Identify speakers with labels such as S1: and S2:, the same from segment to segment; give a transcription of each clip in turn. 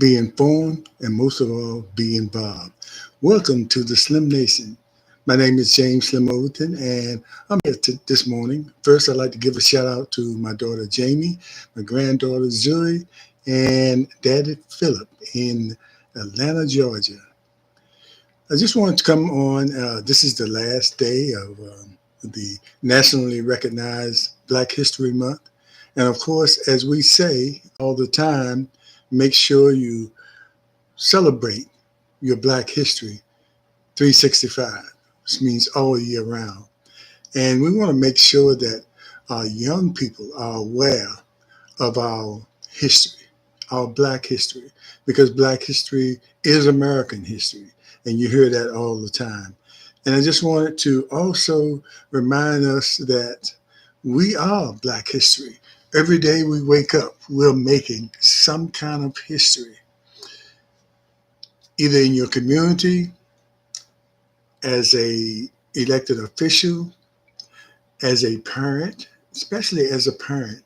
S1: be informed, and most of all, be involved. Welcome to the Slim Nation. My name is James Slim Overton, and I'm here this morning. First, I'd like to give a shout out to my daughter Jamie, my granddaughter Zuri, and Daddy Philip in Atlanta, Georgia. I just wanted to come on. This is the last day of the nationally recognized Black History Month. And of course, as we say all the time, make sure you celebrate your Black history 365, which means all year round. And we want to make sure that our young people are aware of our history, our Black history, because Black history is American history. And you hear that all the time. And I just wanted to also remind us that we are Black history. Every day we wake up, we're making some kind of history, either in your community, as a elected official, as a parent, especially as a parent.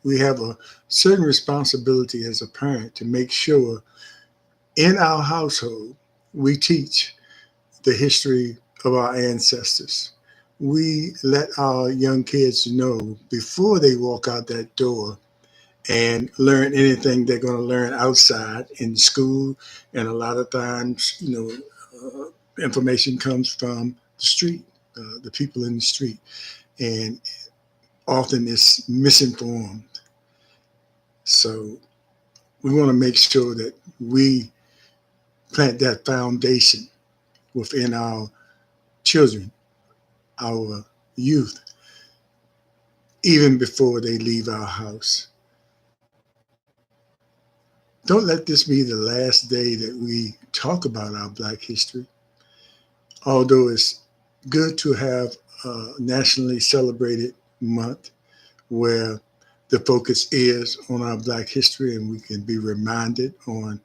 S1: We have a certain responsibility as a parent to make sure in our household we teach the history of our ancestors. We let our young kids know before they walk out that door and learn anything they're going to learn outside in school. And a lot of times, information comes from the street, the people in the street, and often it's misinformed. So we want to make sure that we plant that foundation within our children, our youth, even before they leave our house. Don't let this be the last day that we talk about our Black history. Although it's good to have a nationally celebrated month where the focus is on our Black history and we can be reminded on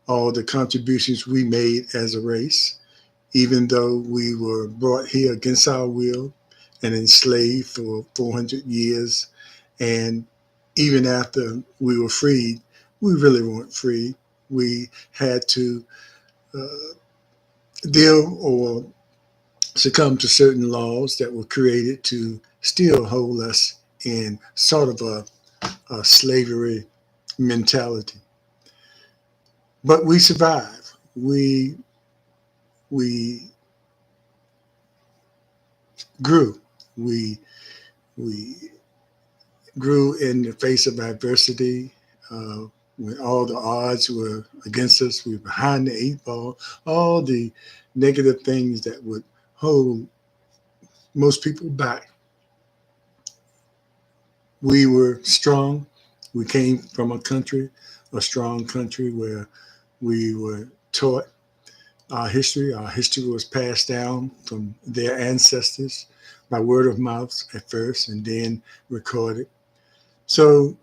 S1: all the contributions we made as a race, even though we were brought here against our will and enslaved for 400 years. And even after we were freed, we really weren't free. We had to deal or succumb to certain laws that were created to still hold us in sort of a slavery mentality. But we survived. We grew. We grew in the face of adversity. When all the odds were against us, we were behind the eight ball, all the negative things that would hold most people back. We were strong. We came from a strong country where we were taught our history. Our history was passed down from their ancestors by word of mouth at first and then recorded. So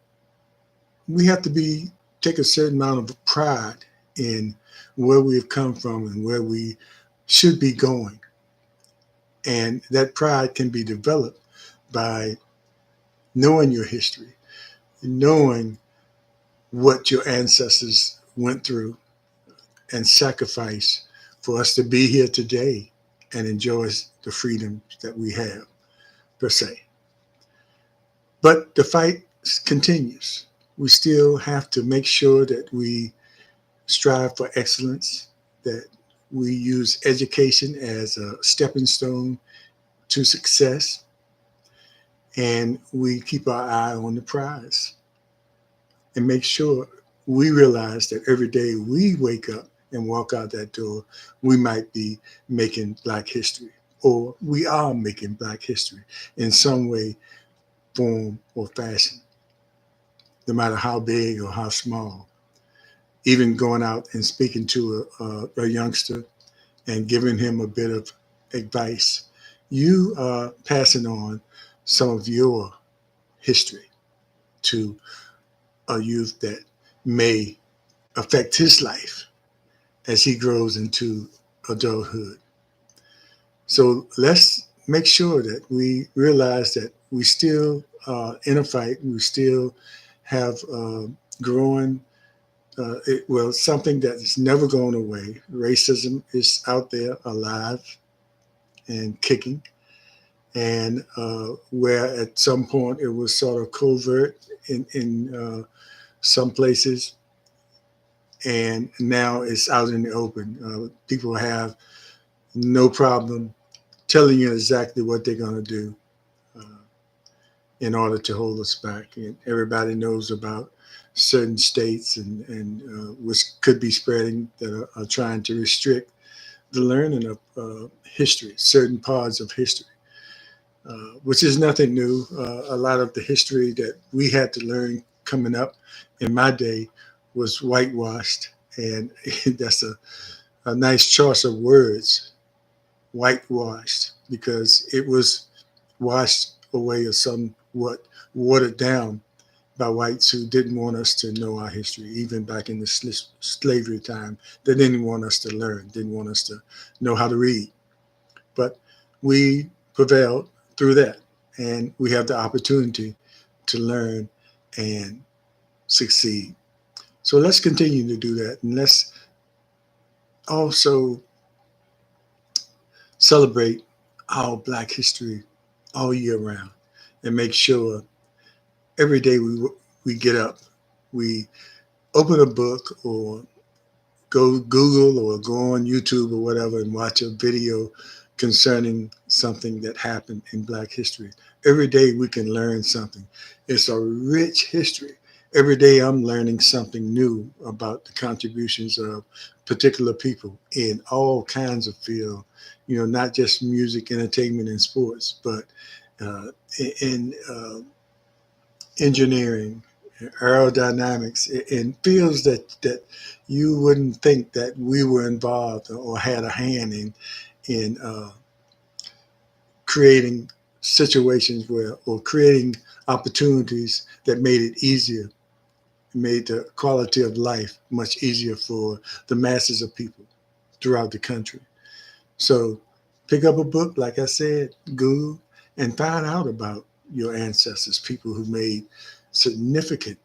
S1: we have to take a certain amount of pride in where we've come from and where we should be going. And that pride can be developed by knowing your history, knowing what your ancestors went through and sacrificed for us to be here today and enjoy the freedoms that we have, per se. But the fight continues. We still have to make sure that we strive for excellence, that we use education as a stepping stone to success, and we keep our eye on the prize and make sure we realize that every day we wake up and walk out that door, we might be making Black history, or we are making Black history in some way, form, or fashion, no matter how big or how small. Even going out and speaking to a youngster and giving him a bit of advice, you are passing on some of your history to a youth that may affect his life as he grows into adulthood. So let's make sure that we realize that we still in a fight. We still have growing something that is never going away. Racism is out there, alive and kicking, and where at some point it was sort of covert in some places, and now it's out in the open. People have no problem telling you exactly what they're going to do uh, in order to hold us back. And everybody knows about certain states and which could be spreading that are trying to restrict the learning of history, certain parts of history, which is nothing new. A lot of the history that we had to learn coming up in my day was whitewashed, and that's a nice choice of words, whitewashed, because it was washed away or somewhat watered down by whites who didn't want us to know our history. Even back in the slavery time, they didn't want us to learn, didn't want us to know how to read. But we prevailed through that, and we have the opportunity to learn and succeed. So let's continue to do that, and let's also celebrate our Black history all year round, and make sure every day we get up, we open a book or go Google or go on YouTube or whatever and watch a video concerning something that happened in Black history. Every day we can learn something. It's a rich history. Every day I'm learning something new about the contributions of particular people in all kinds of fields, not just music, entertainment, and sports, but uh, in engineering, aerodynamics, in fields that you wouldn't think that we were involved or had a hand in creating situations where or creating opportunities that made it easier, made the quality of life much easier for the masses of people throughout the country. So pick up a book, like I said, Google, and find out about your ancestors, people who made significant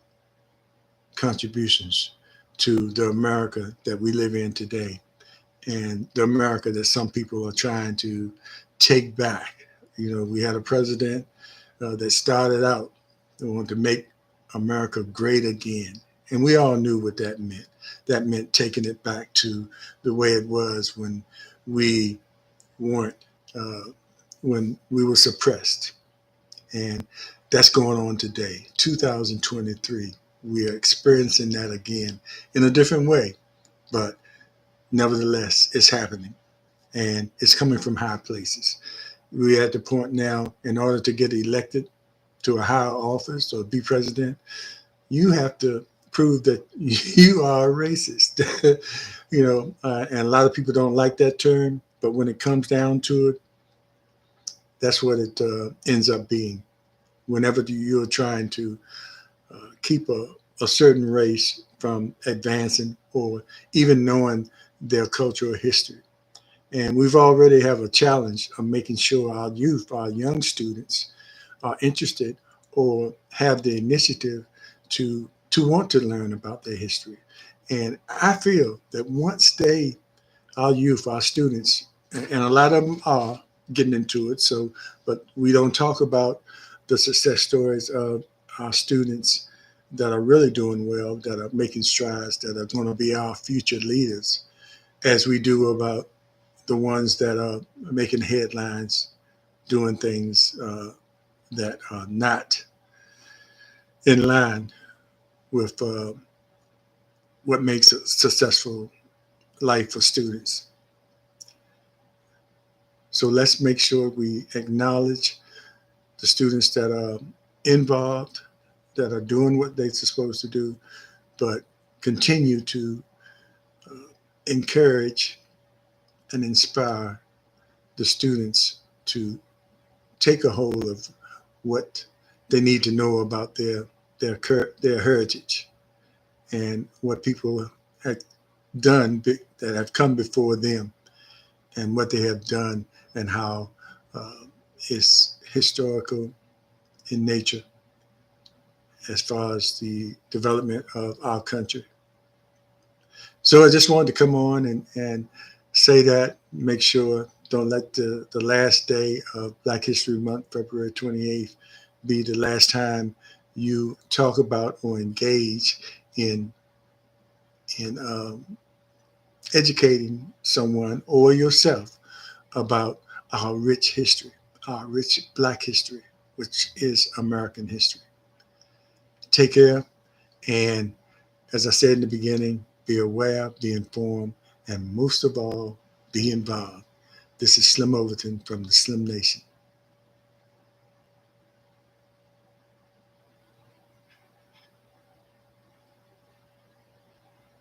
S1: contributions to the America that we live in today, and the America that some people are trying to take back. We had a president that started out wanting to make America great again. And we all knew what that meant. That meant taking it back to the way it was we weren't, uh, when we were suppressed. And that's going on today, 2023. We are experiencing that again in a different way, but nevertheless, it's happening, and it's coming from high places. We're at the point now, in order to get elected to a higher office or be president, you have to prove that you are a racist. And a lot of people don't like that term, but when it comes down to it, that's what it ends up being. Whenever you're trying to keep a certain race from advancing or even knowing their cultural history. And we've already have a challenge of making sure our youth, our young students, are interested or have the initiative to want to learn about their history. And I feel that once our youth, our students, and a lot of them are getting into it. So, but we don't talk about the success stories of our students that are really doing well, that are making strides, that are going to be our future leaders, as we do about the ones that are making headlines, doing things that are not in line with what makes a successful life for students. So let's make sure we acknowledge the students that are involved, that are doing what they're supposed to do, but continue to encourage and inspire the students to take a hold of what they need to know about their heritage and what people have done that have come before them, and what they have done, and how it's historical in nature as far as the development of our country. So I just wanted to come on and say that, make sure, don't let the last day of Black History Month, February 28th, be the last time you talk about or engage in in educating someone or yourself about our rich history, our rich Black history, which is American history. Take care, and as I said in the beginning, be aware, be informed, and most of all, be involved. This is Slim Overton from the Slim Nation.